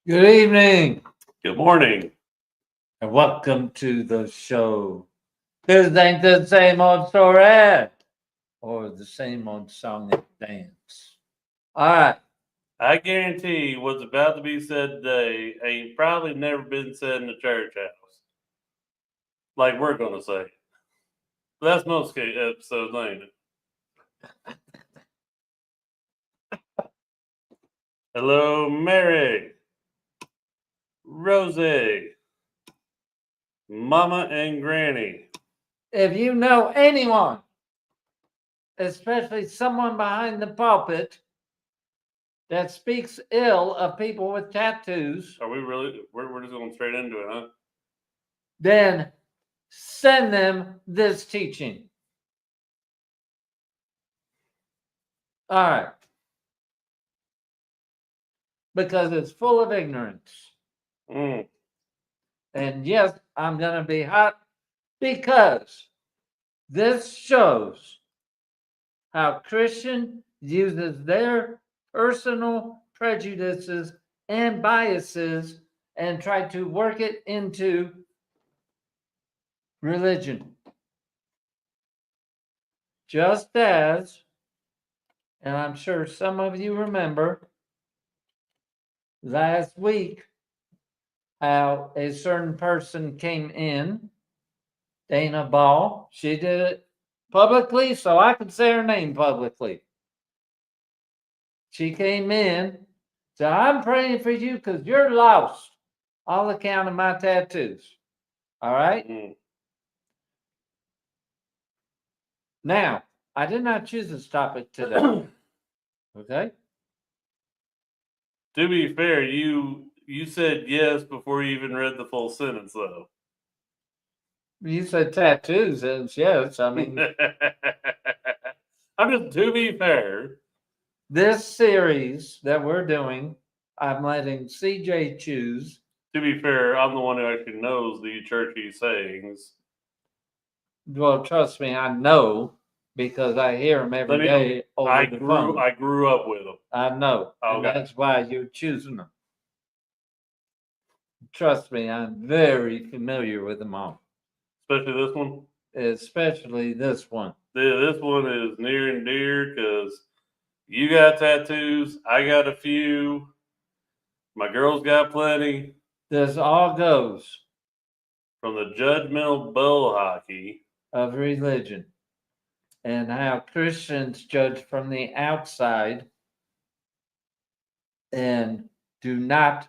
Good evening, Good morning. and welcome to the show. This ain't the same old story or the same old song and dance. All right, I guarantee what's about to be said today ain't probably never been said in the church house. Like we're going to say. That's most episodes, ain't it? Hello, Mary, Rosie, Mama, and Granny. if you know anyone, especially someone behind the pulpit, that speaks ill of people with tattoos, Are we really? We're just going straight into it, huh? then send them this teaching. All right. Because it's full of ignorance. Mm. And yes, I'm going to be hot because this shows how Christian uses their personal prejudices and biases and try to work it into religion. Just as, and I'm sure some of you remember last week how a certain person came in, Dana Ball. She did it publicly, so I could say her name publicly. She came in, said, I'm praying for you because you're lost on account of my tattoos. All right? Mm. Now, I did not choose this topic today. Okay? To be fair, you said yes before you even read the full sentence, though. You said tattoos, and yes, I mean, I'm just, to be fair. this series that we're doing, I'm letting CJ choose. To be fair, I'm the one who actually knows the churchy sayings. Well, trust me, I know because I hear them every day over the phone. I grew up with them. I know, and Okay. that's why you're choosing them. Trust me, I'm very familiar with them all, Especially this one. especially this one. This one is near and dear because you got tattoos. I got a few. My girl's got plenty. This all goes From the judgmental bull hockey of religion and how Christians judge from the outside and do not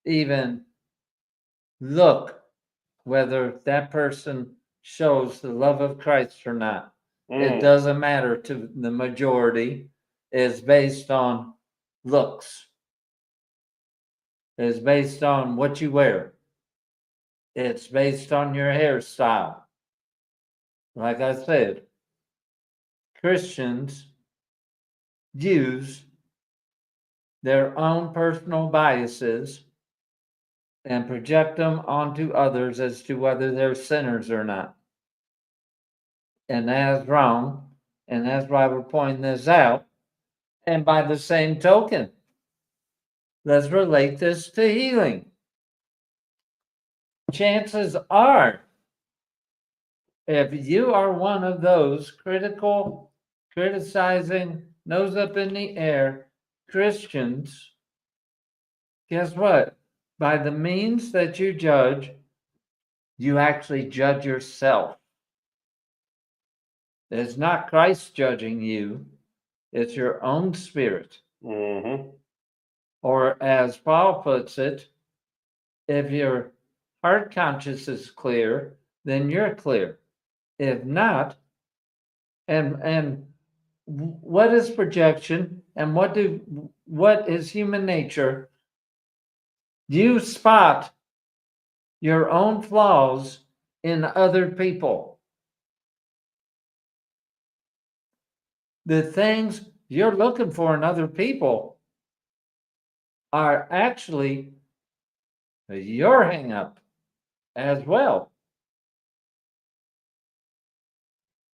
even look whether that person shows the love of Christ or not. It doesn't matter to the majority. It's based on looks. It's based on what you wear. It's based on your hairstyle. Like I said, Christians use their own personal biases and project them onto others as to whether they're sinners or not. And that's wrong. And that's why we're pointing this out. And by the same token, let's relate this to healing. Chances are, if you are one of those critical, criticizing, nose up in the air Christians, guess what? By the means that you judge, you actually judge yourself. It's not Christ judging you, it's your own spirit. Mm-hmm. Or as Paul puts it, if your heart conscience is clear, then you're clear. If not, and what is projection and what is human nature? You spot your own flaws in other people. The things you're looking for in other people are actually your hang up as well.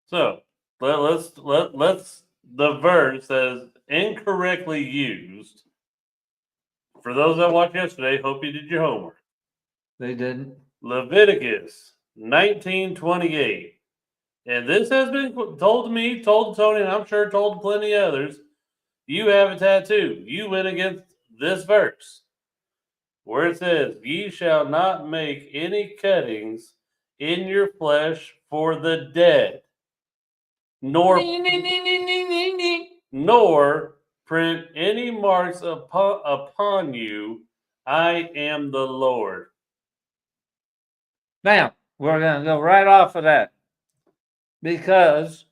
So let's the verse that is incorrectly used For those that watched yesterday, hope you did your homework. They didn't. Leviticus 19:28. And this has been told to me, told to Tony, and I'm sure told to plenty of others. You have a tattoo. You went against this verse where it says, "Ye shall not make any cuttings in your flesh for the dead, nor print any marks upon you. I am the Lord." Now, we're going to go right off of that because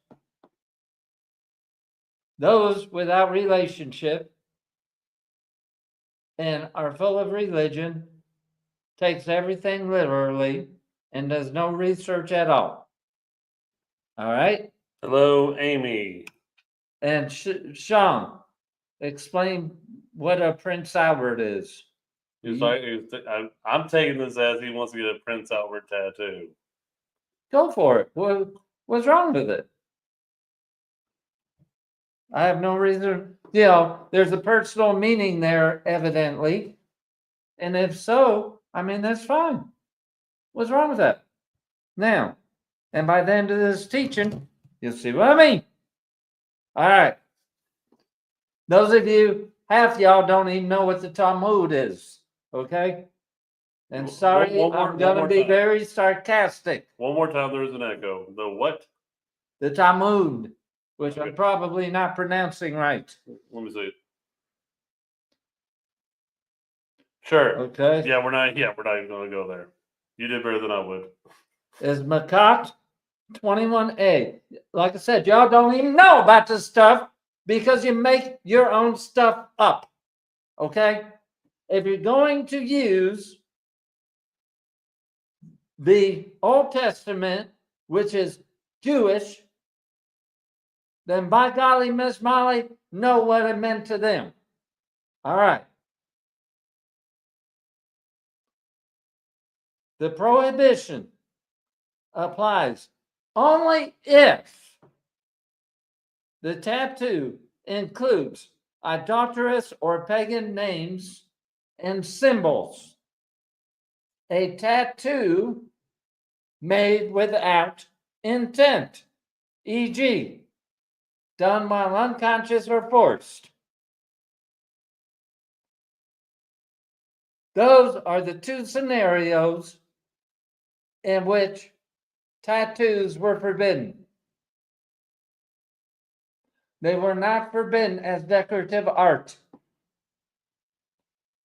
those without relationship and are full of religion takes everything literally and does no research at all. All right? Hello, Amy. And Sean, explain what a Prince Albert is. I'm taking this as he wants to get a Prince Albert tattoo. Go for it. What's wrong with it? I have no reason. There's a personal meaning there, evidently. And if so, I mean, that's fine. What's wrong with that? Now, and by the end of this teaching, you'll see what I mean. All right. Those of you, half y'all don't even know what the Talmud is. Okay? And sorry, I'm going to be very sarcastic. One more time, there's an echo. The what? The Talmud, which I'm probably not pronouncing right. Let me see. Sure. Okay. Yeah, we're not even going to go there. You did better than I would. Is Makat 21a. Like I said, y'all don't even know about this stuff because you make your own stuff up. Okay? If you're going to use the Old Testament, which is Jewish, then by golly, Miss Molly, know what it meant to them. All right. The prohibition applies only if the tattoo includes idolatrous or pagan names and symbols. A tattoo made without intent, e.g., done while unconscious or forced. Those are the two scenarios in which tattoos were forbidden. They were not forbidden as decorative art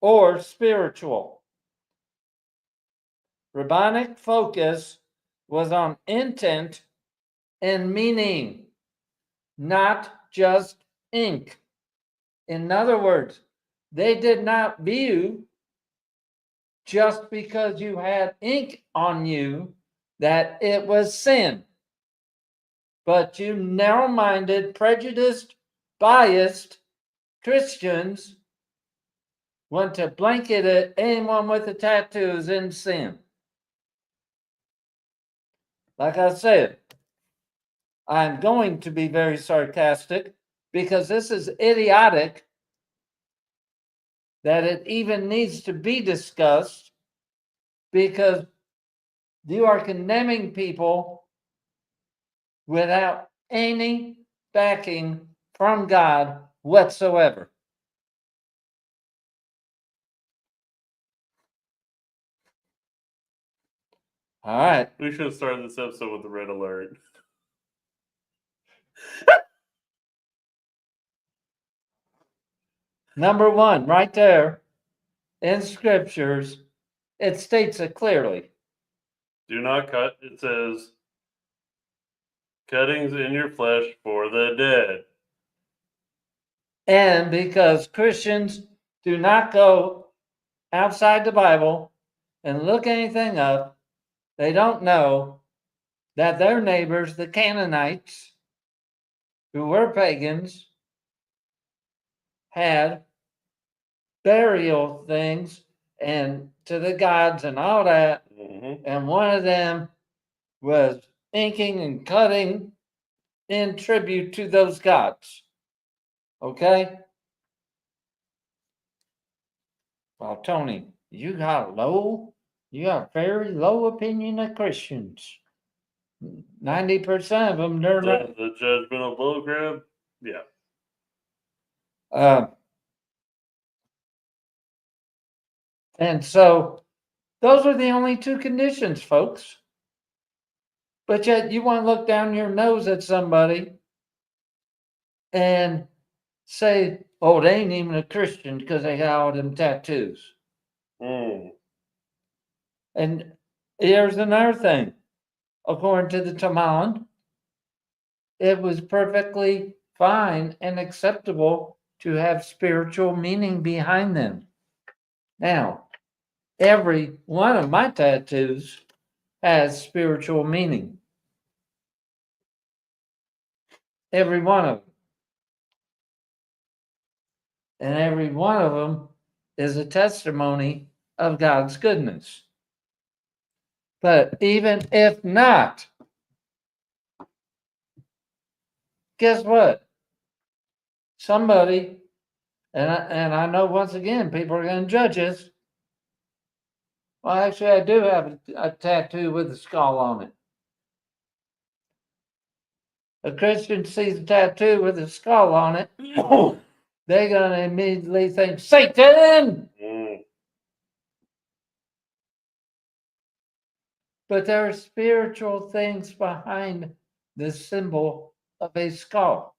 or spiritual. Rabbinic focus was on intent and meaning, not just ink. In other words, they did not view just because you had ink on you that it was sin. But you narrow-minded, prejudiced, biased Christians want to blanket anyone with a tattoo as in sin. Like I said, I'm going to be very sarcastic because this is idiotic that it even needs to be discussed, because you are condemning people without any backing from God whatsoever. All right. We should have started this episode with the red alert. Number one, right there in scriptures, it states it clearly. Do not cut. It says, cuttings in your flesh for the dead. And because Christians do not go outside the Bible and look anything up, they don't know that their neighbors, the Canaanites, who were pagans, had burial things and to the gods and all that. Mm-hmm. And one of them was inking and cutting in tribute to those gods. Okay? Well, Tony, you got a very low opinion of Christians. 90% of them, they're not. The judgmental bullcrap. Yeah. And so those are the only two conditions, folks. But yet you want to look down your nose at somebody and say, oh, they ain't even a Christian because they got all them tattoos. Mm. And here's another thing. According to the Talmud, it was perfectly fine and acceptable to have spiritual meaning behind them. Now, every one of my tattoos has spiritual meaning. Every one of them. And every one of them is a testimony of God's goodness. But even if not, guess what? Somebody, and I know once again people are going to judge us. Well, actually, I do have a tattoo with a skull on it. A Christian sees a tattoo with a skull on it, they're going to immediately think, Satan! Mm. But there are spiritual things behind the symbol of a skull.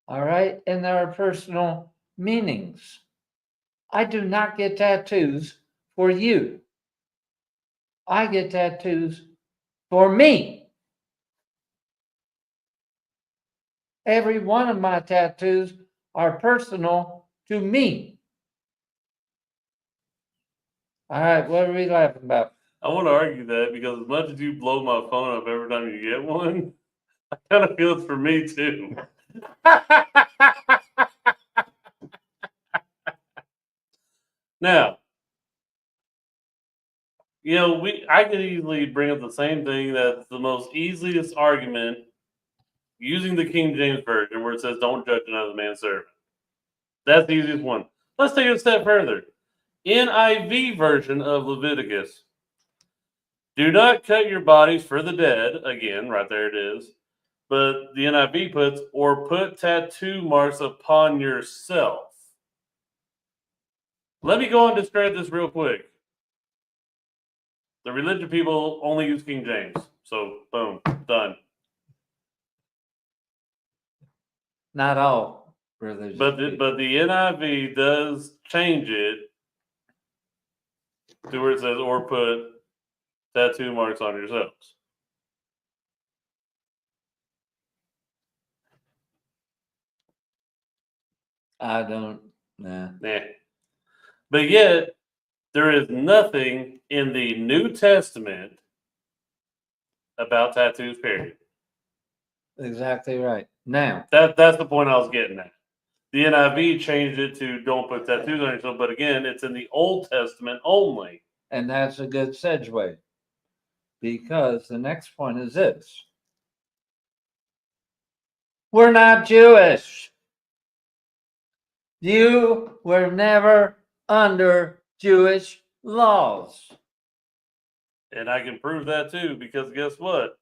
All right? And there are personal meanings. I do not get tattoos for you. I get tattoos for me. Every one of my tattoos are personal to me. All right, what are we laughing about? I want to argue that because as much as you blow my phone up every time you get one, I kind of feel it's for me too. Now, I could easily bring up the same thing that's the most easiest argument using the King James Version where it says, don't judge another man's servant. That's the easiest one. Let's take it a step further. NIV version of Leviticus. Do not cut your bodies for the dead. Again, right there it is. But the NIV puts, or put tattoo marks upon yourself. Let me go and describe this real quick. The religion people only use King James. So, boom, done. Not all religious But the NIV does change it to where it says, or put tattoo marks on yourselves. I don't. Nah. But yet, there is nothing in the New Testament about tattoos, period. Exactly right. Now, That's the point I was getting at. The NIV changed it to don't put tattoos on yourself, but again, it's in the Old Testament only. and that's a good segue because the next point is this. We're not Jewish. You were never under Jewish laws. And I can prove that too, because guess what?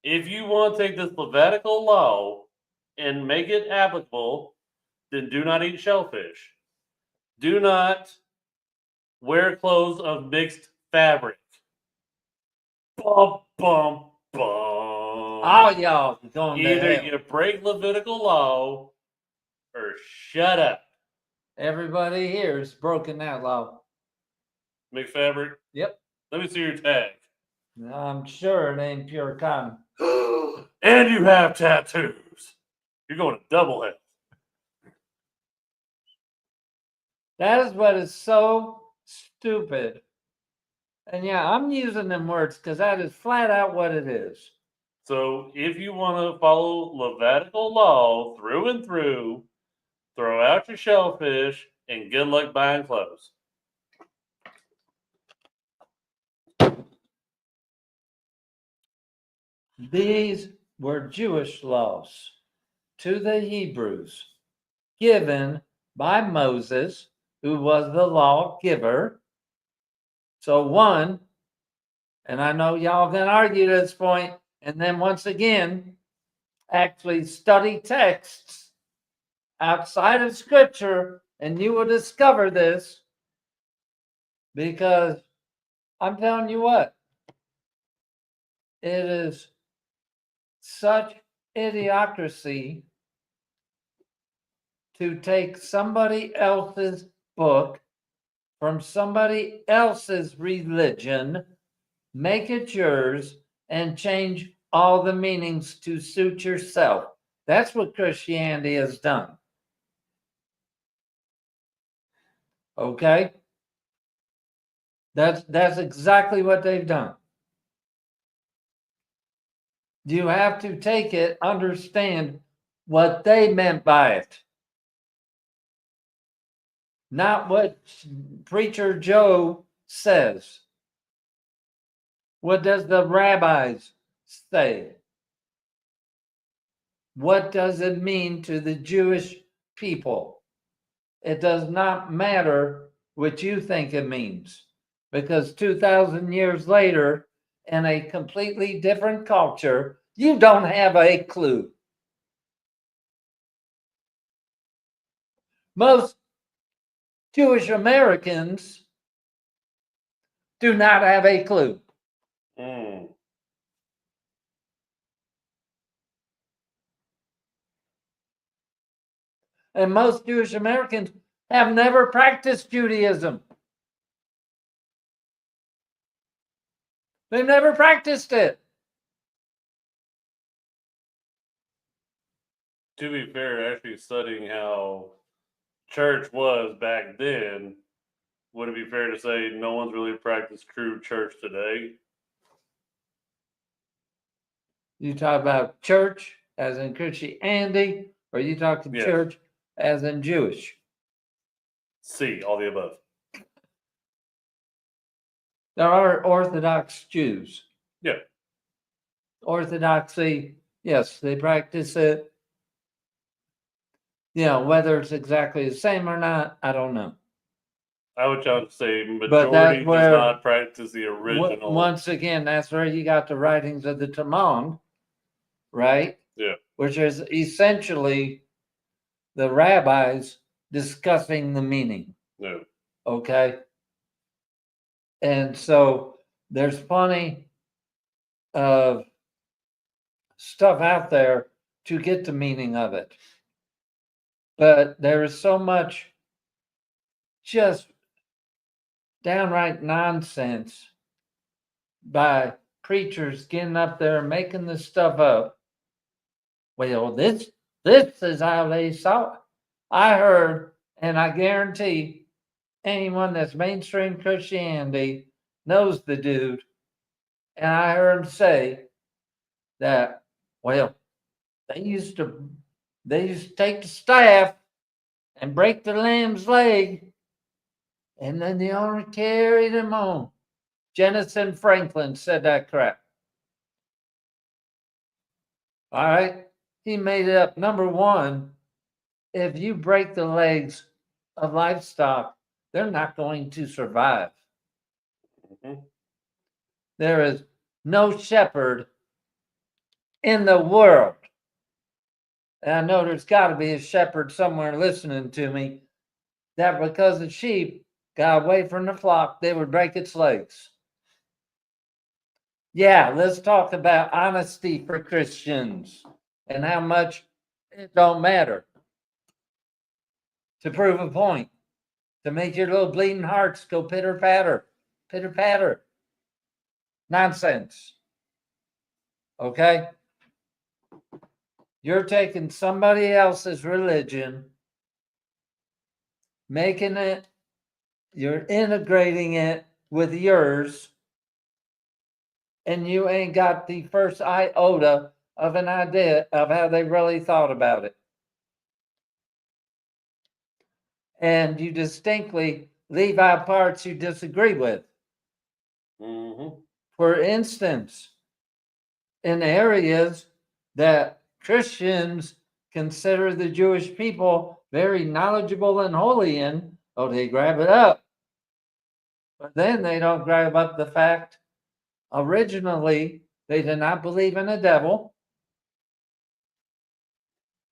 If you want to take this Levitical law and make it applicable, then do not eat shellfish. Do not wear clothes of mixed fabric. Bum, bum, bum. All y'all going to Either hell. you break Levitical law or shut up. Everybody here has broken that law. Mixed fabric? Yep. Let me see your tag. I'm sure it ain't pure cotton. And you have tattoos. You're going to double hell. That is what is so stupid. And yeah, I'm using them words because that is flat out what it is. So if you want to follow Levitical law through and through, throw out your shellfish and good luck buying clothes. These were Jewish laws to the Hebrews given by Moses, who was the lawgiver. So one, and I know y'all can argue this point, and then once again, actually study texts outside of scripture, and you will discover this, because I'm telling you what, it is such idiocracy to take somebody else's book from somebody else's religion, make it yours, and change all the meanings to suit yourself. That's what Christianity has done. Okay? That's exactly what they've done. You have to take it, understand what they meant by it. Not what Preacher Joe says. What does the rabbis say? What does it mean to the Jewish people? It does not matter what you think it means, because 2,000 years later, in a completely different culture, you don't have a clue. Most Jewish Americans do not have a clue. Mm. And most Jewish Americans have never practiced Judaism. They've never practiced it. To be fair, actually studying how church was back then, would it be fair to say no one's really practiced true church today? You talk about church as in Christianity, or you talk to Yes. church as in Jewish? C, all the above. There are Orthodox Jews. Yeah. Orthodoxy, yes, they practice it. You know, whether it's exactly the same or not, I don't know. I would challenge to say But that's majority does where, not practice the original. once again, that's where you got the writings of the Talmud, right? Yeah. Which is essentially the rabbis discussing the meaning. No. Okay. And so there's plenty of stuff out there to get the meaning of it. But there is so much just downright nonsense by preachers getting up there and making this stuff up. Well, this is how they saw it. I heard, and I guarantee anyone that's mainstream Christianity knows the dude. And I heard him say that, well, they used to take the staff and break the lamb's leg, and then the owner carried him on. Jennison Franklin said that crap. All right. He made it up. Number one, if you break the legs of livestock, they're not going to survive. Mhm. There is no shepherd in the world. And I know there's got to be a shepherd somewhere listening to me, that because the sheep got away from the flock, they would break its legs. Yeah, let's talk about honesty for Christians and how much it don't matter to prove a point, to make your little bleeding hearts go pitter patter, pitter patter. Nonsense. Okay? You're taking somebody else's religion, making it, you're integrating it with yours, and you ain't got the first iota of an idea of how they really thought about it. And you distinctly leave out parts you disagree with. Mm-hmm. For instance, in areas that Christians consider the Jewish people very knowledgeable and holy in, oh, they grab it up. But then they don't grab up the fact originally they did not believe in a devil.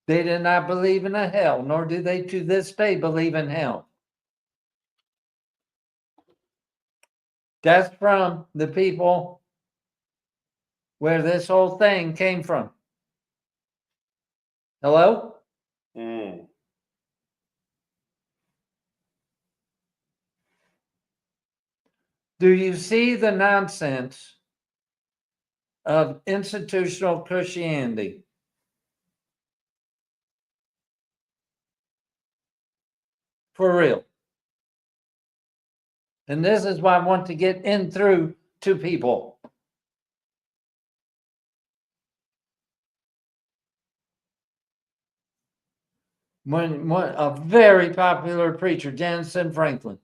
They did not believe in a hell, nor do they to this day believe in hell. That's from the people where this whole thing came from. Hello? Mm. Do you see the nonsense of institutional Christianity? For real. And this is why I want to get in through to people. When a very popular preacher, Jensen Franklin,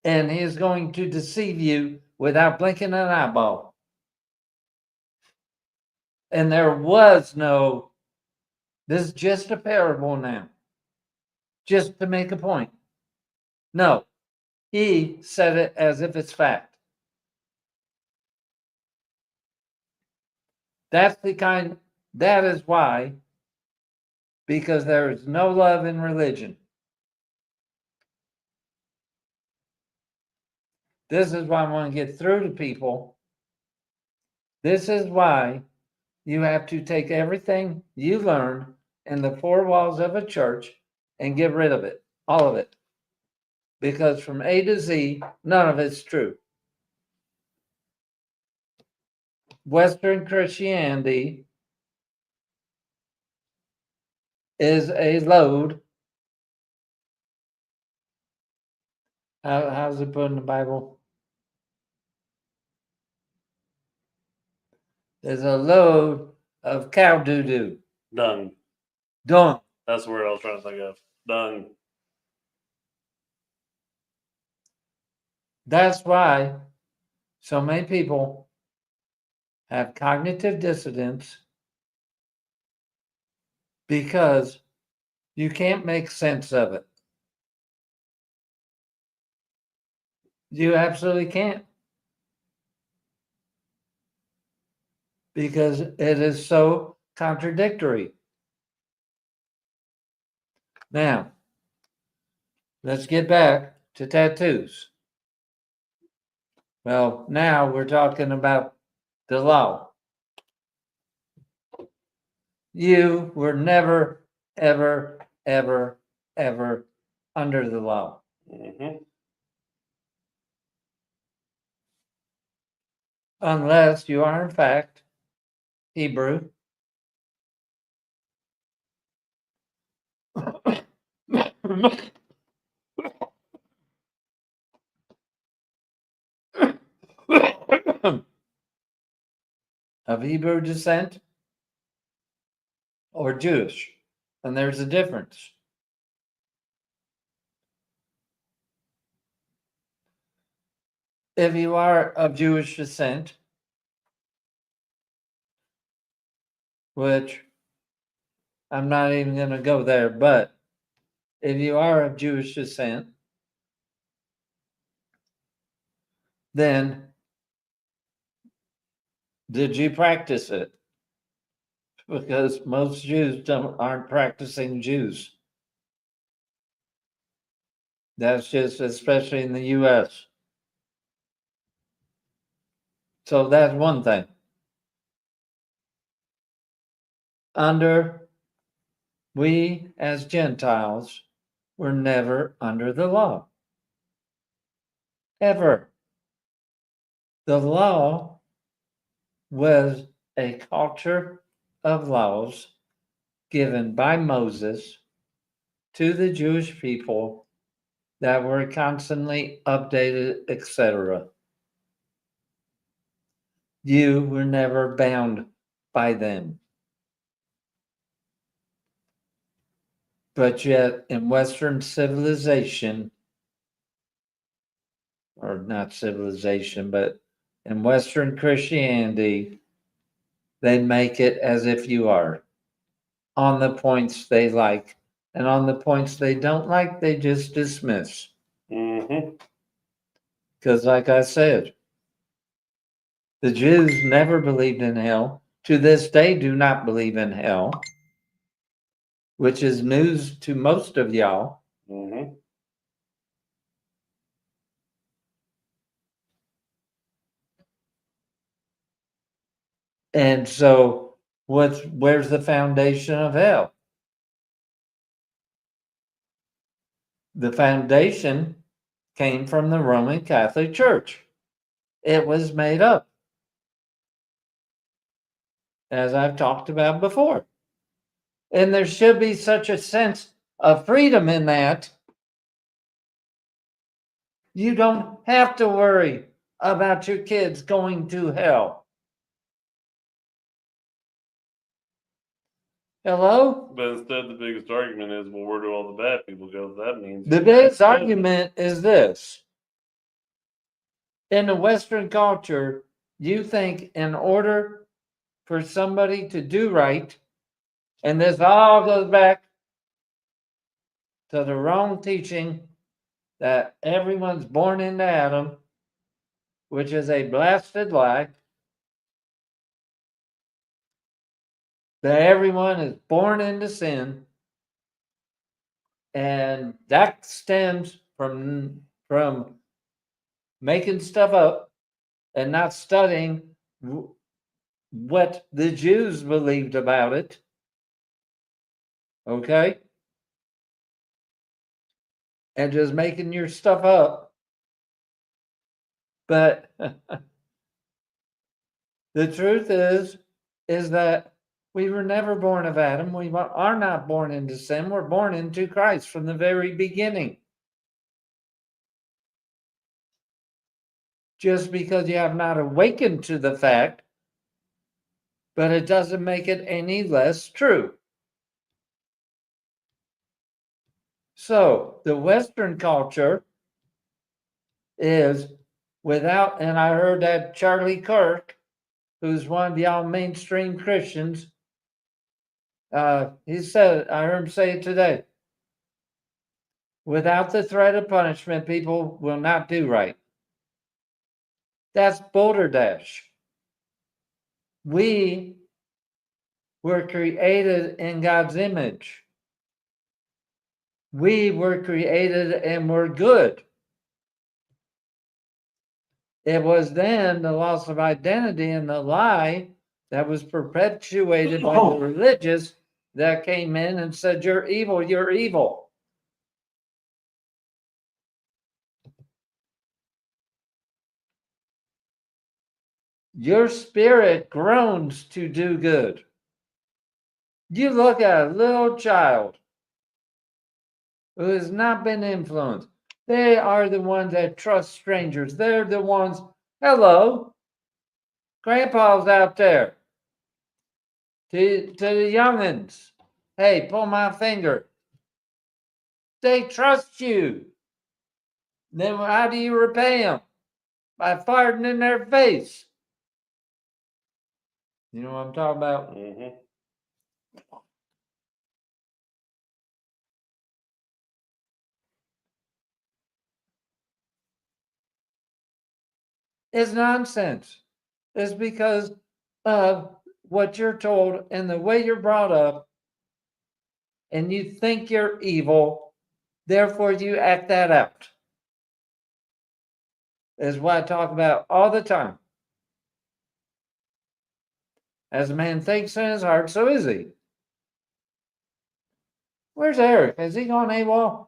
and he is going to deceive you without blinking an eyeball. And there was no, this is just a parable now, just to make a point. No, he said it as if it's fact. That's the kind, that is why, because there is no love in religion. This is why I want to get through to people. This is why you have to take everything you learned in the four walls of a church and get rid of it, all of it. Because from A to Z, none of it's true. Western Christianity is a load. How's it put in the Bible? There's a load of cow doo-doo. Dung. Dung. That's the word I was trying to think of. Dung. That's why so many people have cognitive dissonance, because you can't make sense of it. You absolutely can't. Because it is so contradictory. Now, let's get back to tattoos. Well, now we're talking about the law. You were never, ever, ever, ever under the law. Mm-hmm. Unless you are, in fact, Hebrew. Of Hebrew descent or Jewish. And there's a difference. If you are of Jewish descent, which I'm not even going to go there, but if you are of Jewish descent, then did you practice it? Because most Jews aren't practicing Jews. That's just, especially in the US. So that's one thing. We as Gentiles were never under the law. Ever. The law was a culture of laws given by Moses to the Jewish people that were constantly updated, etc. You were never bound by them. But yet, in Western civilization, or not civilization, but in Western Christianity, they make it as if you are. on the points they like, and on the points they don't like, they just dismiss. Mm-hmm. Because, like I said, the Jews never believed in hell. To this day, do not believe in hell, which is news to most of y'all. Mm-hmm. And so, where's the foundation of hell? The foundation came from the Roman Catholic Church. It was made up, as I've talked about before. And there should be such a sense of freedom in that. You don't have to worry about your kids going to hell. Hello? But instead, the biggest argument is, well, where do all the bad people go? That means The biggest argument is this. In the Western culture, you think in order for somebody to do right, and this all goes back to the wrong teaching that everyone's born into Adam, which is a blasted lie, that everyone is born into sin, and that stems from making stuff up and not studying what the Jews believed about it. Okay? And just making your stuff up. But the truth is that we were never born of Adam. We are not born into sin. We're born into Christ from the very beginning. Just because you have not awakened to the fact, but it doesn't make it any less true. So the Western culture is without, and I heard that Charlie Kirk, who's one of y'all mainstream Christians, he said, I heard him say it today, without the threat of punishment, people will not do right. That's balderdash. We were created in God's image. We were created and were good. It was then the loss of identity and the lie that was perpetuated by the religious that came in and said, you're evil, you're evil. Your spirit groans to do good. You look at a little child who has not been influenced. They are the ones that trust strangers. They're the ones, hello, grandpa's out there. To the youngins, hey, pull my finger. They trust you. Then how do you repay them? By farting in their face. You know what I'm talking about? Mm-hmm. It's nonsense. It's because of what you're told and the way you're brought up, and you think you're evil, therefore you act that out. Is what I talk about all the time. As a man thinks in his heart, so is he. Where's Eric? Has he gone AWOL?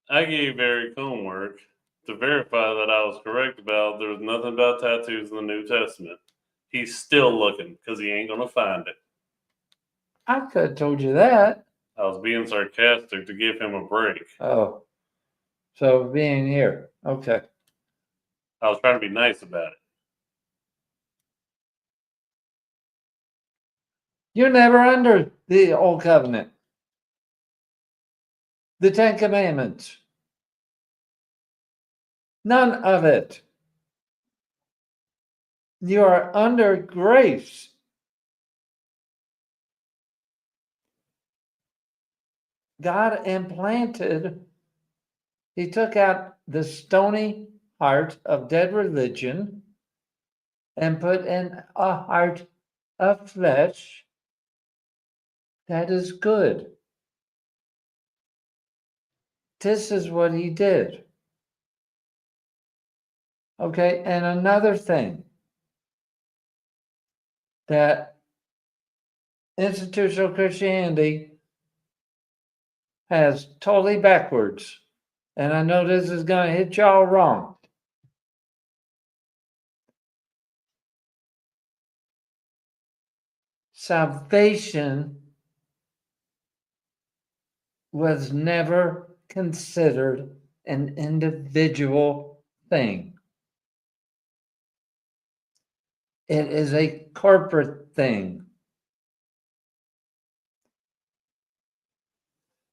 I gave Eric homework to verify that I was correct about there was nothing about tattoos in the New Testament. He's still looking because he ain't going to find it. I could have told you that. I was being sarcastic to give him a break. Oh, so being here. Okay. I was trying to be nice about it. You're never under the old covenant. The Ten Commandments. None of it. You are under grace. God implanted, he took out the stony heart of dead religion and put in a heart of flesh that is good. This is what he did. Okay, and another thing that institutional Christianity has totally backwards, and I know this is going to hit y'all wrong. Salvation was never considered an individual thing. It is a corporate thing.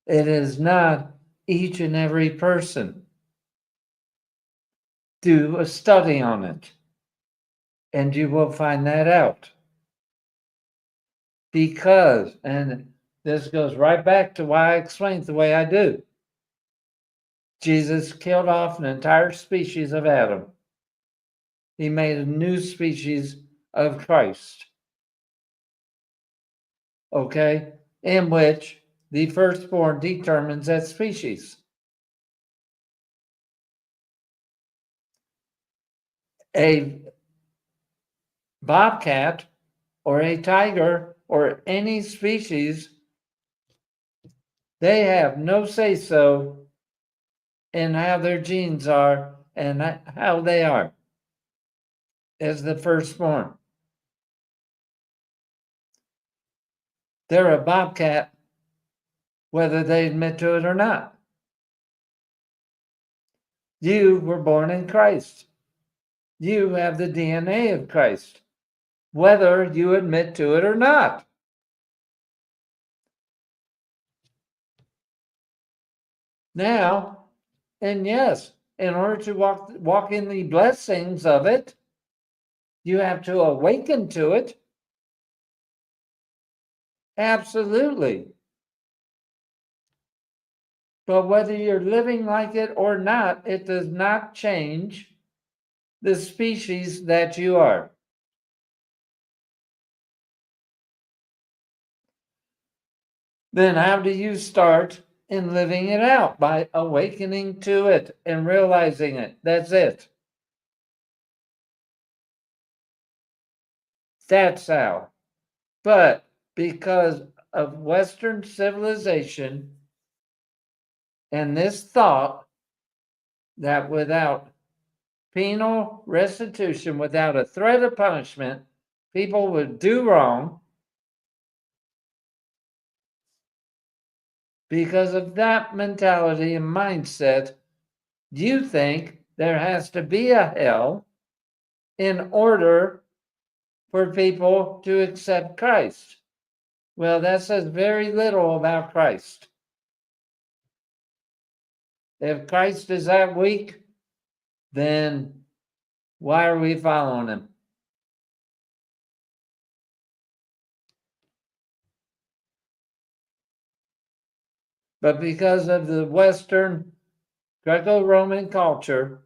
It is not each and every person. Do a study on it, and you will find that out. Because, and this goes right back to why I explained the way I do. Jesus killed off an entire species of Adam. He made a new species of Christ. Okay? In which the firstborn determines that species. A bobcat or a tiger or any species, they have no say so in how their genes are and how they are as the firstborn. They're a bobcat whether they admit to it or not. You were born in Christ. You have the DNA of Christ, whether you admit to it or not. Now, and yes, in order to walk in the blessings of it, you have to awaken to it. Absolutely. But whether you're living like it or not, it does not change the species that you are. Then how do you start in living it out? By awakening to it and realizing it. That's it. That's how. But because of Western civilization and this thought that without penal restitution, without a threat of punishment, people would do wrong. Because of that mentality and mindset, you think there has to be a hell in order for people to accept Christ. Well, that says very little about Christ. If Christ is that weak, then why are we following him? But because of the Western Greco-Roman culture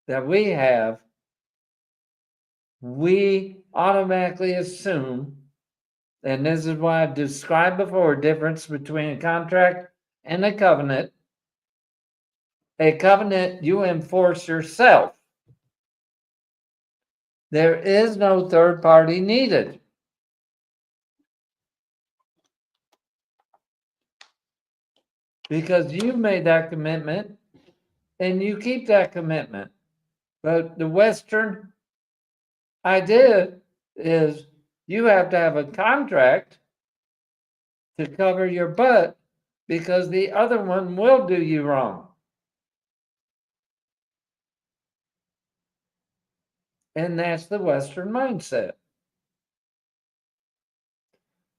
that we have, we automatically assume, and this is why I've described before, difference between a contract and a covenant. A covenant you enforce yourself. There is no third party needed. Because you made that commitment and you keep that commitment. But the Western idea is you have to have a contract to cover your butt because the other one will do you wrong. And that's the Western mindset.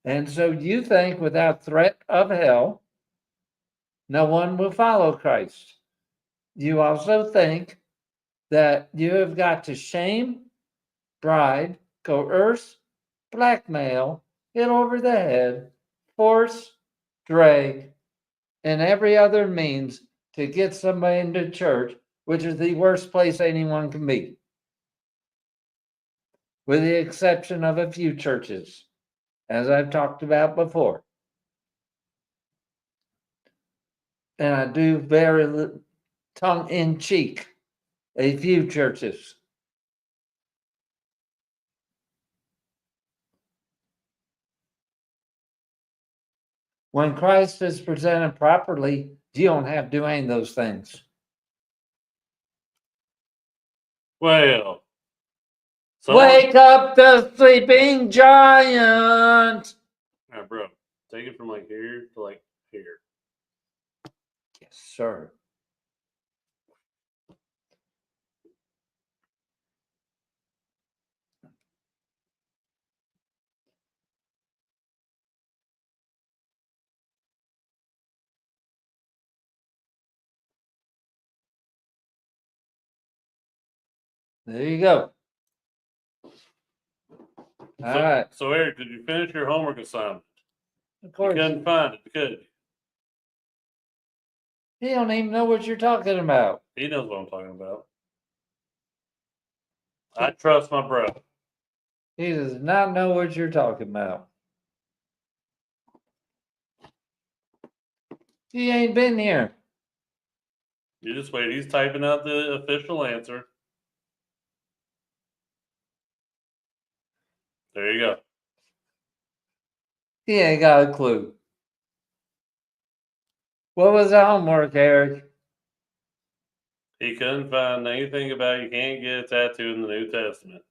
And so you think without threat of hell, no one will follow Christ. You also think that you have got to shame, bribe, coerce, blackmail, hit over the head, force, drag, and every other means to get somebody into church, which is the worst place anyone can be, with the exception of a few churches, as I've talked about before. And I do very tongue in cheek, a few churches. When Christ is presented properly, you don't have to do any of those things. Well, Wake up the sleeping giant. All right, bro, take it from like here to like here. Yes, sir. There you go. All right. So Eric, did you finish your homework assignment? Of You course. couldn't find it, could you? He don't even know what you're talking about. He knows what I'm talking about. I trust my brother. He does not know what you're talking about. He ain't been here. You just wait. He's typing out the official answer. There you go. He ain't got a clue. What was the homework, Eric? He couldn't find anything about you can't get a tattoo in the New Testament.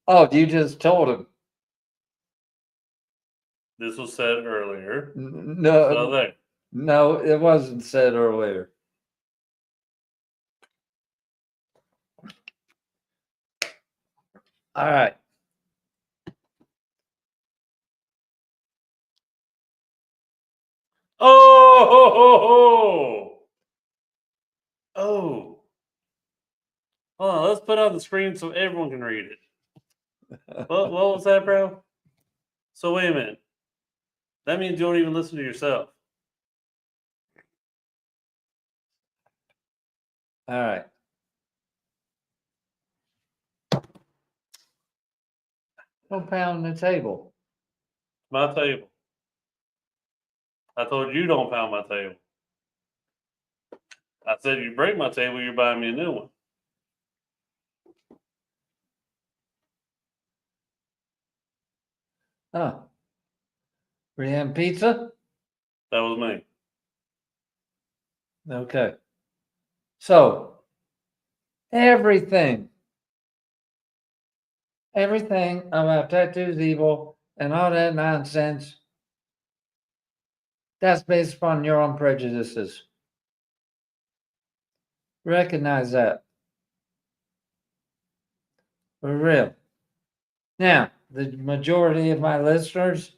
Oh, you just told him. This was said earlier. No, So there. no, it wasn't said earlier. All right. Oh, ho, ho, ho. Oh. Hold on, let's put it on the screen so everyone can read it. What was that, bro? So wait a minute. That means you don't even listen to yourself. All right. Don't pound the table. My table. I told you don't pound my table. I said you break my table, you're buying me a new one. Oh. Were you having pizza? That was me. Okay. So, everything about tattoos evil and all that nonsense, that's based upon your own prejudices. Recognize that. For real. Now, the majority of my listeners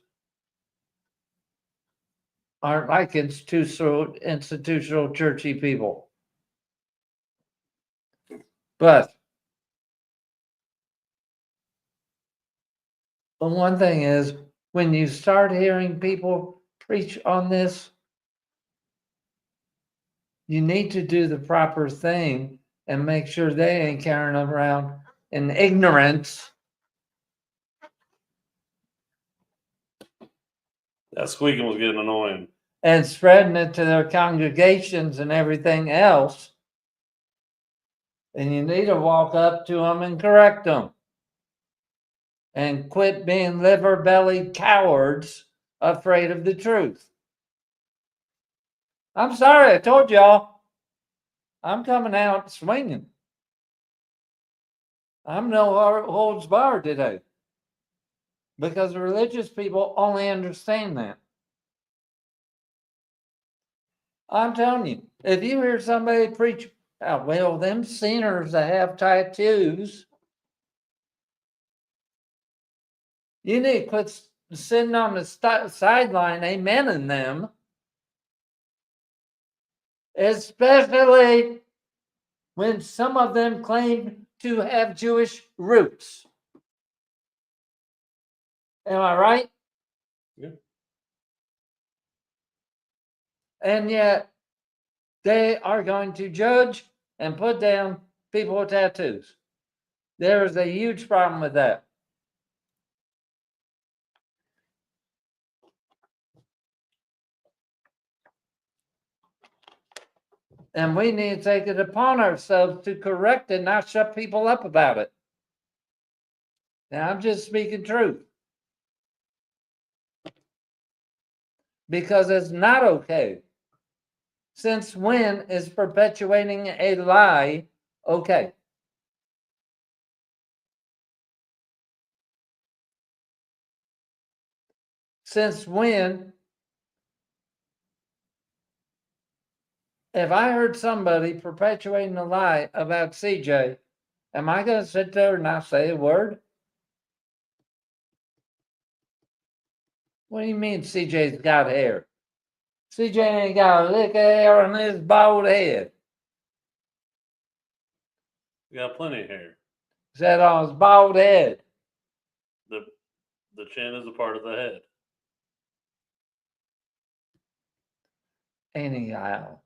aren't like institutional churchy people. But one thing is, when you start hearing people preach on this, you need to do the proper thing and make sure they ain't carrying around in ignorance. That squeaking was getting annoying. And spreading it to their congregations and everything else. And you need to walk up to them and correct them. And quit being liver-bellied cowards afraid of the truth. I'm sorry, I told y'all. I'm coming out swinging. I'm no holds barred today. Because religious people only understand that. I'm telling you, if you hear somebody preach, oh, well, them sinners that have tattoos, you need to quit sitting on the sideline amening them, especially when some of them claim to have Jewish roots. Am I right? Yeah. And yet they are going to judge and put down people with tattoos. There is a huge problem with that. And we need to take it upon ourselves to correct it, not shut people up about it. Now, I'm just speaking truth. Because it's not okay. Since when is perpetuating a lie okay? Since when, if I heard somebody perpetuating a lie about CJ, am I going to sit there and not say a word? What do you mean CJ's got hair? CJ ain't got a lick of hair on his bald head. You got plenty of hair. Is that on his bald head? The chin is a part of the head. Anyhow.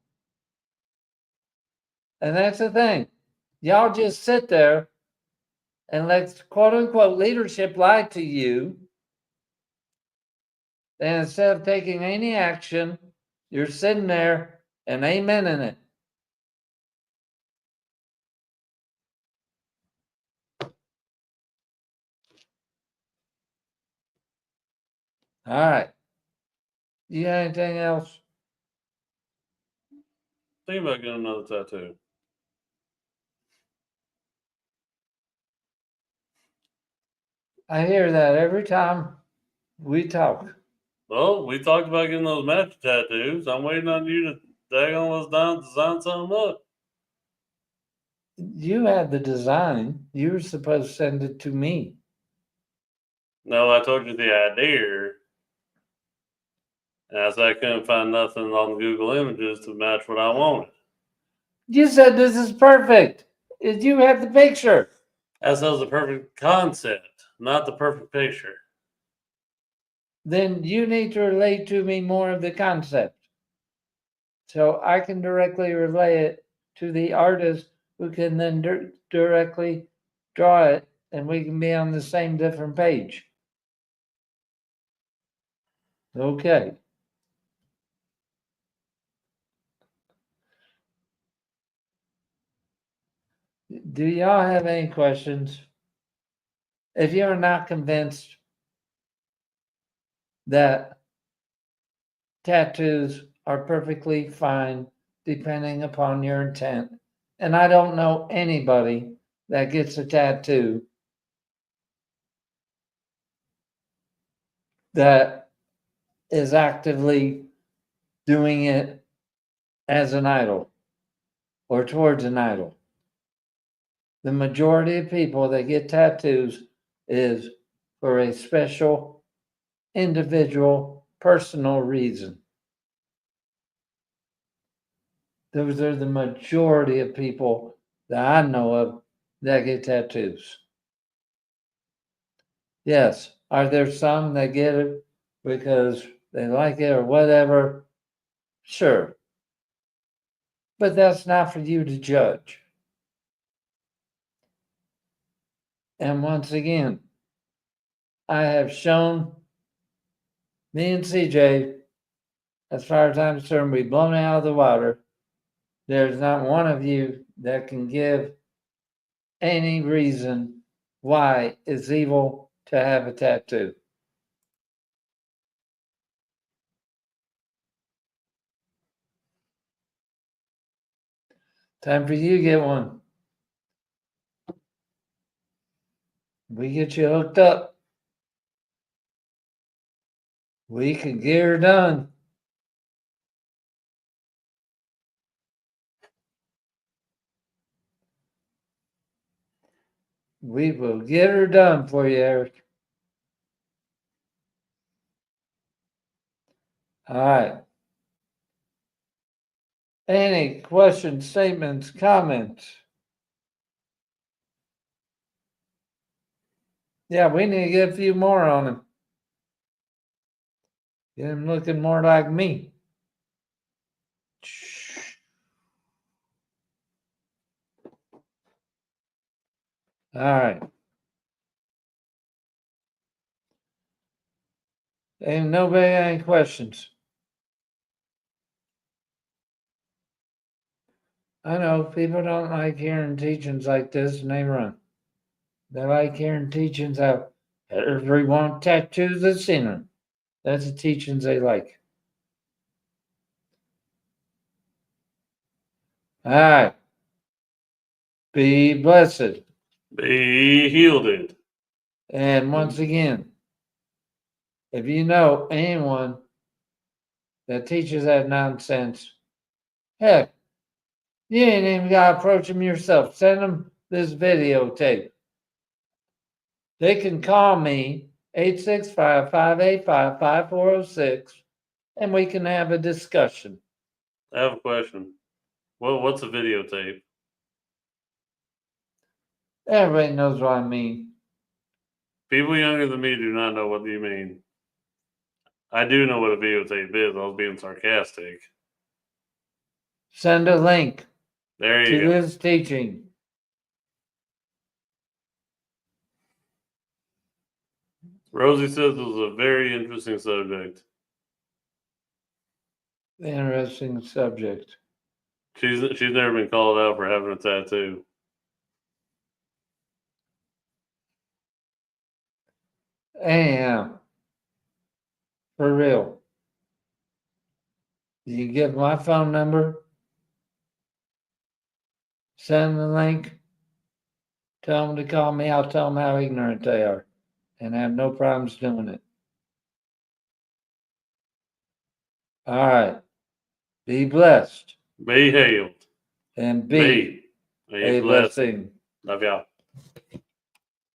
And that's the thing. Y'all just sit there and let quote unquote leadership lie to you. And instead of taking any action, you're sitting there and amening it. All right. You got anything else? Think about getting another tattoo. I hear that every time we talk. Well, we talked about getting those matching tattoos. I'm waiting on you to daggone us down to design something up. You had the design. You were supposed to send it to me. No, I told you the idea. And I said I couldn't find nothing on Google Images to match what I wanted. You said this is perfect. You have the picture. That was the perfect concept, not the perfect picture. Then you need to relate to me more of the concept. So I can directly relay it to the artist who can then directly draw it and we can be on the same different page. Okay. Do y'all have any questions? If you're not convinced that tattoos are perfectly fine depending upon your intent, and I don't know anybody that gets a tattoo that is actively doing it as an idol or towards an idol. The majority of people that get tattoos is for a special, individual, personal reason. Those are the majority of people that I know of that get tattoos. Yes, are there some that get it because they like it or whatever? Sure. But that's not for you to judge. And once again, I have shown me and CJ, as far as I'm concerned, we've blown it out of the water. There's not one of you that can give any reason why it's evil to have a tattoo. Time for you to get one. We get you hooked up. We can get her done. We will get her done for you, Eric. All right. Any questions, statements, comments? Yeah, we need to get a few more on him. Get him looking more like me. All right. Ain't nobody got any questions? I know people don't like hearing teachings like this and they run. They like hearing teachings how everyone tattoos a sinner. That's the teachings they like. All right. Be blessed. Be healed. And once again, if you know anyone that teaches that nonsense, heck, you ain't even got to approach them yourself. Send them this videotape. They can call me 865-585-5406 and we can have a discussion. I have a question. What's a videotape? Everybody knows what I mean. People younger than me do not know what you mean. I do know what a videotape is. I was being sarcastic. Send a link There to you go. this teaching. Rosie says it was a very interesting subject. Interesting subject. She's never been called out for having a tattoo. Anyhow, for real. You give my phone number, send the link, tell them to call me. I'll tell them how ignorant they are and I have no problems doing it. All right. Be blessed Be healed. and be Be a blessing. Love y'all.